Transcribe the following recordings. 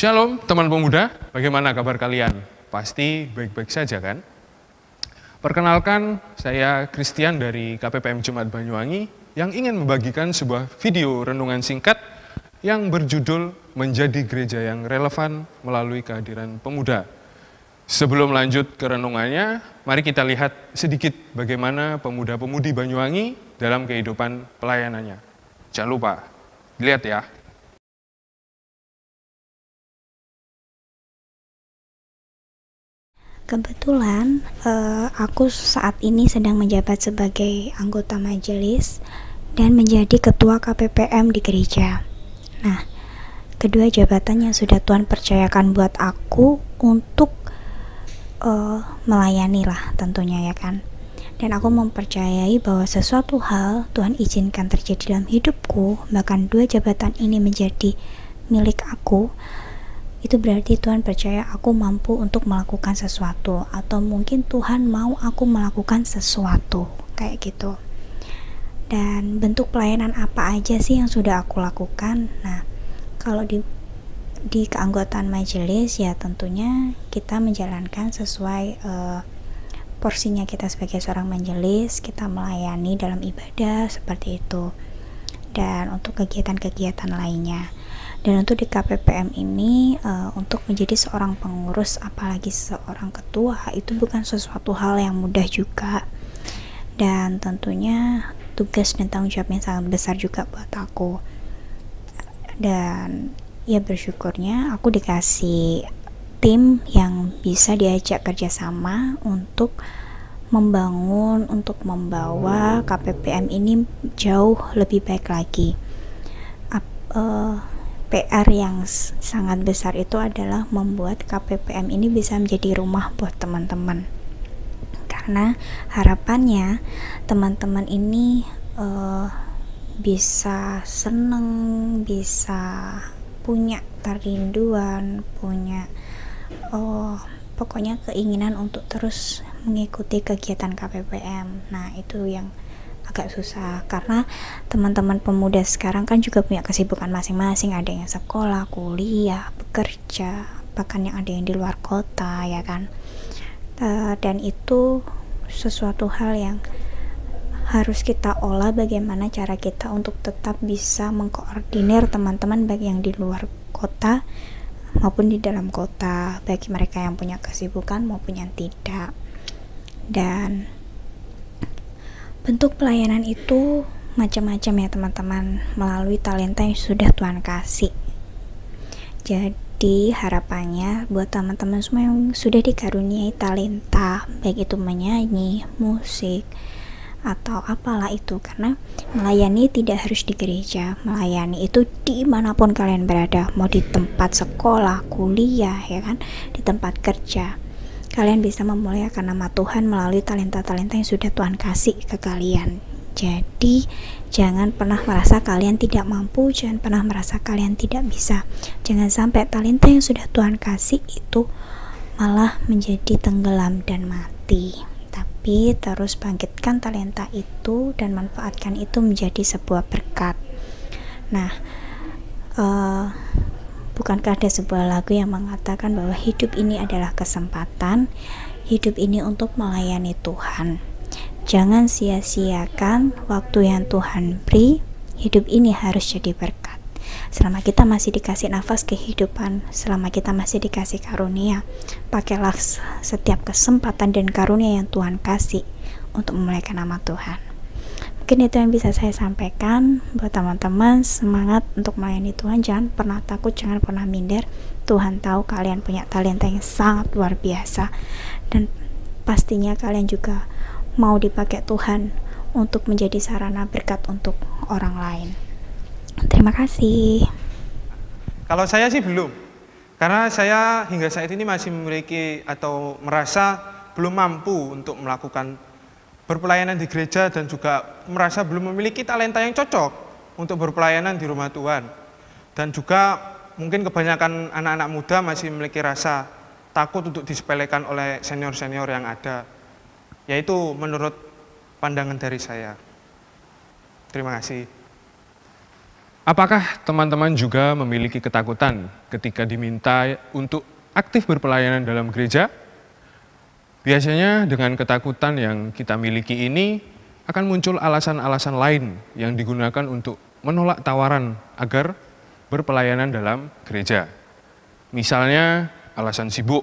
Shalom teman pemuda, bagaimana kabar kalian? Pasti baik-baik saja kan? Perkenalkan, saya Christian dari KPPM Jemaat Banyuwangi yang ingin membagikan sebuah video renungan singkat yang berjudul Menjadi Gereja yang Relevan Melalui Kehadiran Pemuda. Sebelum lanjut ke renungannya, mari kita lihat sedikit bagaimana pemuda-pemudi Banyuwangi dalam kehidupan pelayanannya. Jangan lupa, lihat ya. Kebetulan aku saat ini sedang menjabat sebagai anggota majelis dan menjadi ketua KPPM di gereja. Nah, kedua jabatan yang sudah Tuhan percayakan buat aku untuk melayani lah tentunya ya kan. Dan aku mempercayai bahwa sesuatu hal Tuhan izinkan terjadi dalam hidupku, bahkan dua jabatan ini menjadi milik aku. Itu berarti Tuhan percaya aku mampu untuk melakukan sesuatu, atau mungkin Tuhan mau aku melakukan sesuatu kayak gitu. Dan bentuk pelayanan apa aja sih yang sudah aku lakukan? Nah, kalau di keanggotaan majelis ya tentunya kita menjalankan sesuai porsinya kita sebagai seorang majelis, kita melayani dalam ibadah seperti itu. Dan untuk kegiatan-kegiatan lainnya. Dan untuk di KPPM ini untuk menjadi seorang pengurus apalagi seorang ketua itu bukan sesuatu hal yang mudah juga, dan tentunya tugas dan tanggung jawab yang sangat besar juga buat aku. Dan ya bersyukurnya aku dikasih tim yang bisa diajak kerjasama untuk membangun, untuk membawa KPPM ini jauh lebih baik lagi. PR yang sangat besar itu adalah membuat KPPM ini bisa menjadi rumah buat teman-teman, karena harapannya teman-teman ini bisa seneng, bisa punya kerinduan, punya pokoknya keinginan untuk terus mengikuti kegiatan KPPM. Nah, itu yang agak susah karena teman-teman pemuda sekarang kan juga punya kesibukan masing-masing, ada yang sekolah, kuliah, bekerja, bahkan yang ada yang di luar kota ya kan. Dan itu sesuatu hal yang harus kita olah, bagaimana cara kita untuk tetap bisa mengkoordinir teman-teman baik yang di luar kota maupun di dalam kota, bagi mereka yang punya kesibukan maupun yang tidak. Dan bentuk pelayanan itu macam-macam ya teman-teman, melalui talenta yang sudah Tuhan kasih. Jadi harapannya buat teman-teman semua yang sudah dikaruniai talenta, baik itu menyanyi, musik, atau apalah itu, karena melayani tidak harus di gereja, melayani itu dimanapun kalian berada, mau di tempat sekolah, kuliah ya kan, di tempat kerja. Kalian bisa memuliakan nama Tuhan melalui talenta-talenta yang sudah Tuhan kasih ke kalian. Jadi jangan pernah merasa kalian tidak mampu, jangan pernah merasa kalian tidak bisa. Jangan sampai talenta yang sudah Tuhan kasih itu malah menjadi tenggelam dan mati. Tapi terus bangkitkan talenta itu dan manfaatkan itu menjadi sebuah berkat. Nah, bukankah ada sebuah lagu yang mengatakan bahwa hidup ini adalah kesempatan, hidup ini untuk melayani Tuhan. Jangan sia-siakan waktu yang Tuhan beri, hidup ini harus jadi berkat. Selama kita masih dikasih nafas kehidupan, selama kita masih dikasih karunia, pakailah setiap kesempatan dan karunia yang Tuhan kasih untuk memuliakan nama Tuhan. Mungkin itu yang bisa saya sampaikan buat teman-teman. Semangat untuk melayani Tuhan, jangan pernah takut, jangan pernah minder. Tuhan tahu kalian punya talenta yang sangat luar biasa, dan pastinya kalian juga mau dipakai Tuhan untuk menjadi sarana berkat untuk orang lain. Terima kasih. Kalau saya sih belum, karena saya hingga saat ini masih memiliki atau merasa belum mampu untuk melakukan berpelayanan di gereja, dan juga merasa belum memiliki talenta yang cocok untuk berpelayanan di rumah Tuhan. Dan juga mungkin kebanyakan anak-anak muda masih memiliki rasa takut untuk disepelekan oleh senior-senior yang ada. Yaitu menurut pandangan dari saya. Terima kasih. Apakah teman-teman juga memiliki ketakutan ketika diminta untuk aktif berpelayanan dalam gereja? Biasanya dengan ketakutan yang kita miliki ini akan muncul alasan-alasan lain yang digunakan untuk menolak tawaran agar berpelayanan dalam gereja. Misalnya alasan sibuk,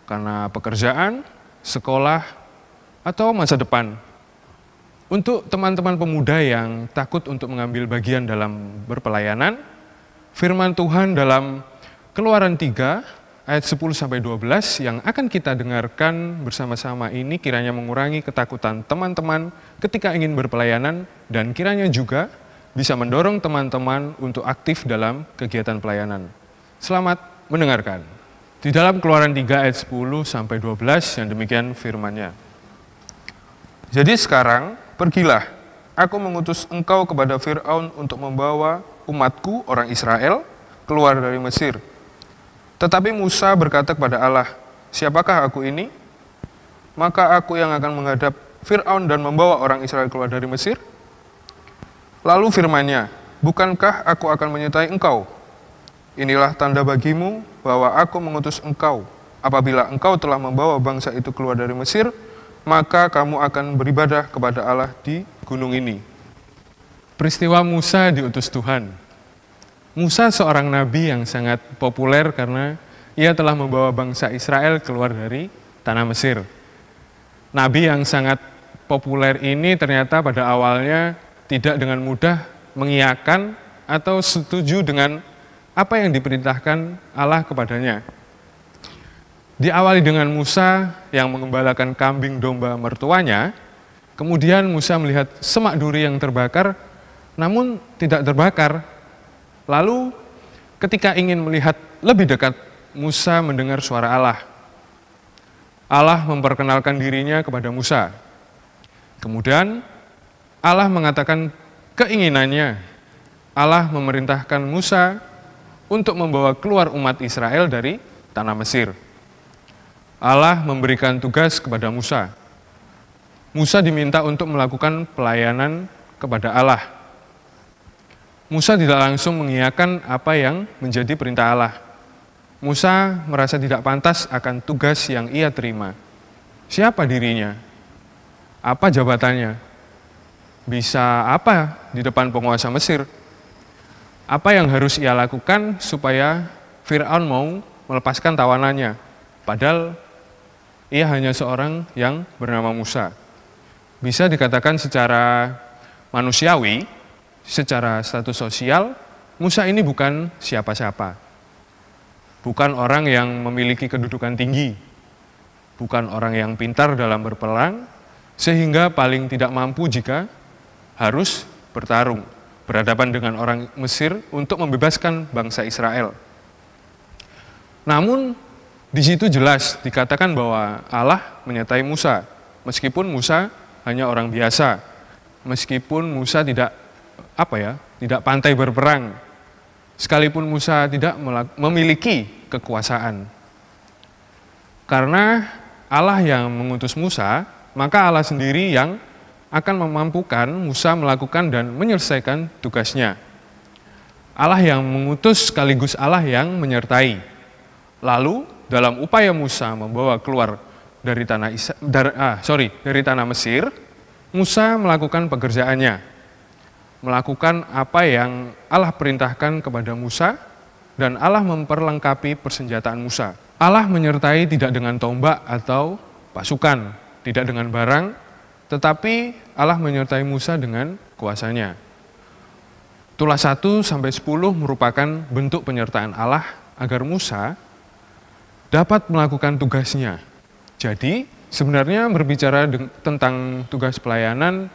karena pekerjaan, sekolah, atau masa depan. Untuk teman-teman pemuda yang takut untuk mengambil bagian dalam berpelayanan, firman Tuhan dalam Keluaran 3 ayat 10-12 yang akan kita dengarkan bersama-sama ini kiranya mengurangi ketakutan teman-teman ketika ingin berpelayanan dan kiranya juga bisa mendorong teman-teman untuk aktif dalam kegiatan pelayanan. Selamat mendengarkan. Di dalam Keluaran 3 ayat 10-12 yang demikian firman-Nya. Jadi sekarang pergilah, aku mengutus engkau kepada Fir'aun untuk membawa umatku, orang Israel, keluar dari Mesir. Tetapi Musa berkata kepada Allah, siapakah aku ini? Maka aku yang akan menghadap Fir'aun dan membawa orang Israel keluar dari Mesir? Lalu firman-Nya, bukankah aku akan menyertai engkau? Inilah tanda bagimu bahwa aku mengutus engkau. Apabila engkau telah membawa bangsa itu keluar dari Mesir, maka kamu akan beribadah kepada Allah di gunung ini. Peristiwa Musa diutus Tuhan. Musa seorang nabi yang sangat populer karena ia telah membawa bangsa Israel keluar dari tanah Mesir. Nabi yang sangat populer ini ternyata pada awalnya tidak dengan mudah mengiyakan atau setuju dengan apa yang diperintahkan Allah kepadanya. Diawali dengan Musa yang mengembalakan kambing domba mertuanya, kemudian Musa melihat semak duri yang terbakar, namun tidak terbakar. Lalu ketika ingin melihat lebih dekat, Musa mendengar suara Allah. Allah memperkenalkan dirinya kepada Musa. Kemudian Allah mengatakan keinginannya. Allah memerintahkan Musa untuk membawa keluar umat Israel dari tanah Mesir. Allah memberikan tugas kepada Musa. Musa diminta untuk melakukan pelayanan kepada Allah. Musa tidak langsung mengiyakan apa yang menjadi perintah Allah. Musa merasa tidak pantas akan tugas yang ia terima. Siapa dirinya? Apa jabatannya? Bisa apa di depan penguasa Mesir? Apa yang harus ia lakukan supaya Fir'aun mau melepaskan tawanannya? Padahal ia hanya seorang yang bernama Musa. Bisa dikatakan secara manusiawi, secara status sosial, Musa ini bukan siapa-siapa. Bukan orang yang memiliki kedudukan tinggi. Bukan orang yang pintar dalam berperang, sehingga paling tidak mampu jika harus bertarung, berhadapan dengan orang Mesir untuk membebaskan bangsa Israel. Namun, di situ jelas dikatakan bahwa Allah menyertai Musa, meskipun Musa hanya orang biasa, meskipun Musa tidak pandai berperang, sekalipun Musa tidak memiliki kekuasaan. Karena Allah yang mengutus Musa, maka Allah sendiri yang akan memampukan Musa melakukan dan menyelesaikan tugasnya. Allah yang mengutus sekaligus Allah yang menyertai. Lalu dalam upaya Musa membawa keluar dari tanah Mesir, Musa melakukan pekerjaannya, melakukan apa yang Allah perintahkan kepada Musa, dan Allah memperlengkapi persenjataan Musa. Allah menyertai tidak dengan tombak atau pasukan, tidak dengan barang, tetapi Allah menyertai Musa dengan kuasanya. Tulas 1-10 merupakan bentuk penyertaan Allah agar Musa dapat melakukan tugasnya. Jadi, sebenarnya berbicara tentang tugas pelayanan,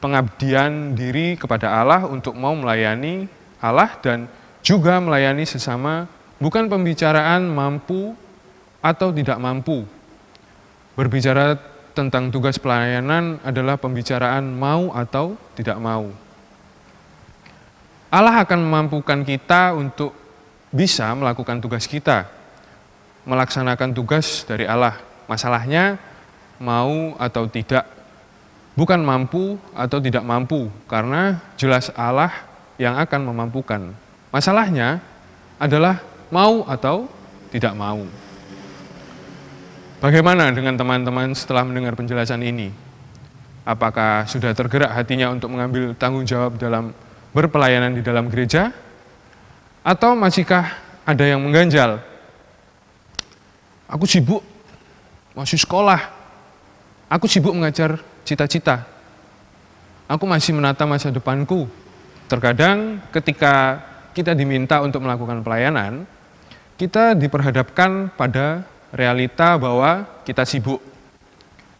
pengabdian diri kepada Allah untuk mau melayani Allah dan juga melayani sesama, bukan pembicaraan mampu atau tidak mampu. Berbicara tentang tugas pelayanan adalah pembicaraan mau atau tidak mau. Allah akan memampukan kita untuk bisa melakukan tugas kita, melaksanakan tugas dari Allah. Masalahnya mau atau tidak, bukan mampu atau tidak mampu, karena jelas Allah yang akan memampukan. Masalahnya adalah mau atau tidak mau. Bagaimana dengan teman-teman setelah mendengar penjelasan ini? Apakah sudah tergerak hatinya untuk mengambil tanggung jawab dalam berpelayanan di dalam gereja? Atau masihkah ada yang mengganjal? Aku sibuk, masih sekolah. Aku sibuk mengajar cita-cita. Aku masih menata masa depanku. Terkadang ketika kita diminta untuk melakukan pelayanan, kita diperhadapkan pada realita bahwa kita sibuk.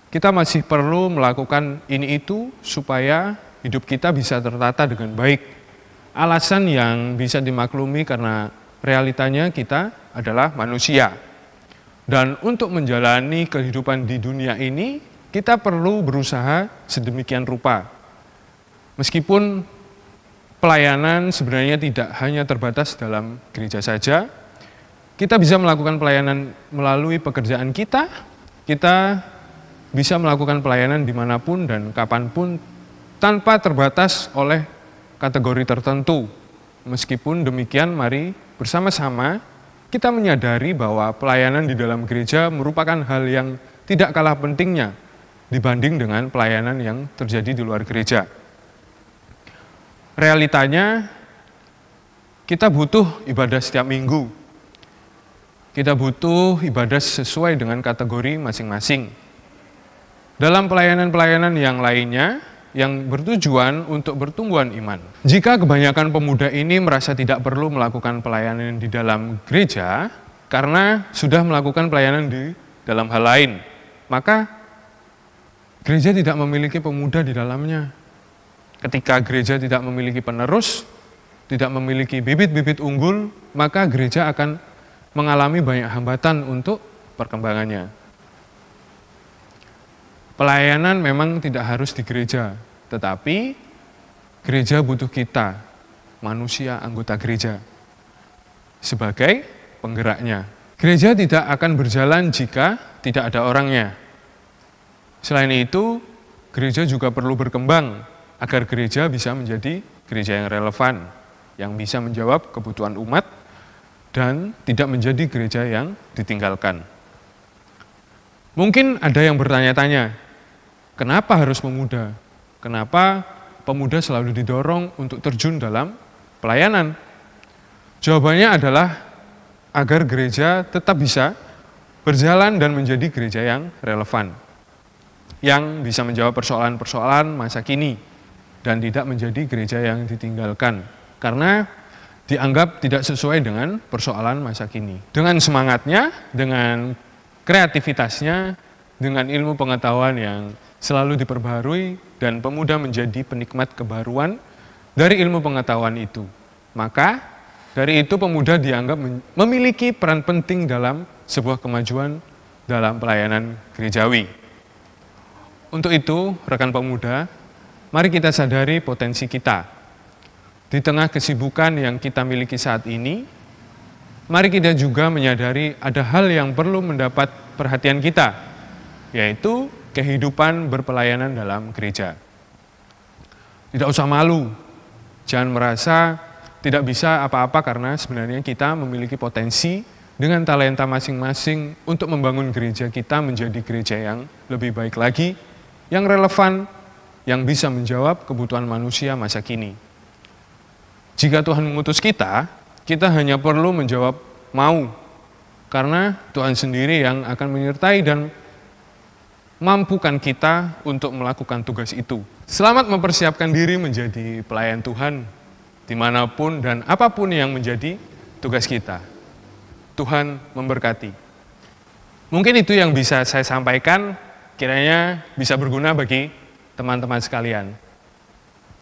Kita masih perlu melakukan ini itu supaya hidup kita bisa tertata dengan baik. Alasan yang bisa dimaklumi karena realitanya kita adalah manusia. Dan untuk menjalani kehidupan di dunia ini, kita perlu berusaha sedemikian rupa. Meskipun pelayanan sebenarnya tidak hanya terbatas dalam gereja saja, kita bisa melakukan pelayanan melalui pekerjaan kita bisa melakukan pelayanan dimanapun dan kapanpun tanpa terbatas oleh kategori tertentu. Meskipun demikian, mari bersama-sama kita menyadari bahwa pelayanan di dalam gereja merupakan hal yang tidak kalah pentingnya dibanding dengan pelayanan yang terjadi di luar gereja. Realitanya, kita butuh ibadah setiap minggu. Kita butuh ibadah sesuai dengan kategori masing-masing. Dalam pelayanan-pelayanan yang lainnya, yang bertujuan untuk pertumbuhan iman. Jika kebanyakan pemuda ini merasa tidak perlu melakukan pelayanan di dalam gereja, karena sudah melakukan pelayanan di dalam hal lain, maka gereja tidak memiliki pemuda di dalamnya. Ketika gereja tidak memiliki penerus, tidak memiliki bibit-bibit unggul, maka gereja akan mengalami banyak hambatan untuk perkembangannya. Pelayanan memang tidak harus di gereja, tetapi gereja butuh kita, manusia anggota gereja, sebagai penggeraknya. Gereja tidak akan berjalan jika tidak ada orangnya. Selain itu, gereja juga perlu berkembang agar gereja bisa menjadi gereja yang relevan, yang bisa menjawab kebutuhan umat, dan tidak menjadi gereja yang ditinggalkan. Mungkin ada yang bertanya-tanya, kenapa harus pemuda? Kenapa pemuda selalu didorong untuk terjun dalam pelayanan? Jawabannya adalah agar gereja tetap bisa berjalan dan menjadi gereja yang relevan, yang bisa menjawab persoalan-persoalan masa kini, dan tidak menjadi gereja yang ditinggalkan, karena dianggap tidak sesuai dengan persoalan masa kini. Dengan semangatnya, dengan kreativitasnya, dengan ilmu pengetahuan yang selalu diperbaharui, dan pemuda menjadi penikmat kebaruan dari ilmu pengetahuan itu. Maka, dari itu pemuda dianggap memiliki peran penting dalam sebuah kemajuan dalam pelayanan gerejawi. Untuk itu, rekan pemuda, mari kita sadari potensi kita. Di tengah kesibukan yang kita miliki saat ini, mari kita juga menyadari ada hal yang perlu mendapat perhatian kita, yaitu kehidupan berpelayanan dalam gereja. Tidak usah malu, jangan merasa tidak bisa apa-apa karena sebenarnya kita memiliki potensi dengan talenta masing-masing untuk membangun gereja kita menjadi gereja yang lebih baik lagi, yang relevan, yang bisa menjawab kebutuhan manusia masa kini. Jika Tuhan mengutus kita hanya perlu menjawab mau, karena Tuhan sendiri yang akan menyertai dan mampukan kita untuk melakukan tugas itu. Selamat mempersiapkan diri menjadi pelayan Tuhan, dimanapun dan apapun yang menjadi tugas kita. Tuhan memberkati. Mungkin itu yang bisa saya sampaikan, kiranya bisa berguna bagi teman-teman sekalian.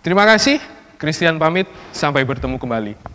Terima kasih. Christian pamit, sampai bertemu kembali.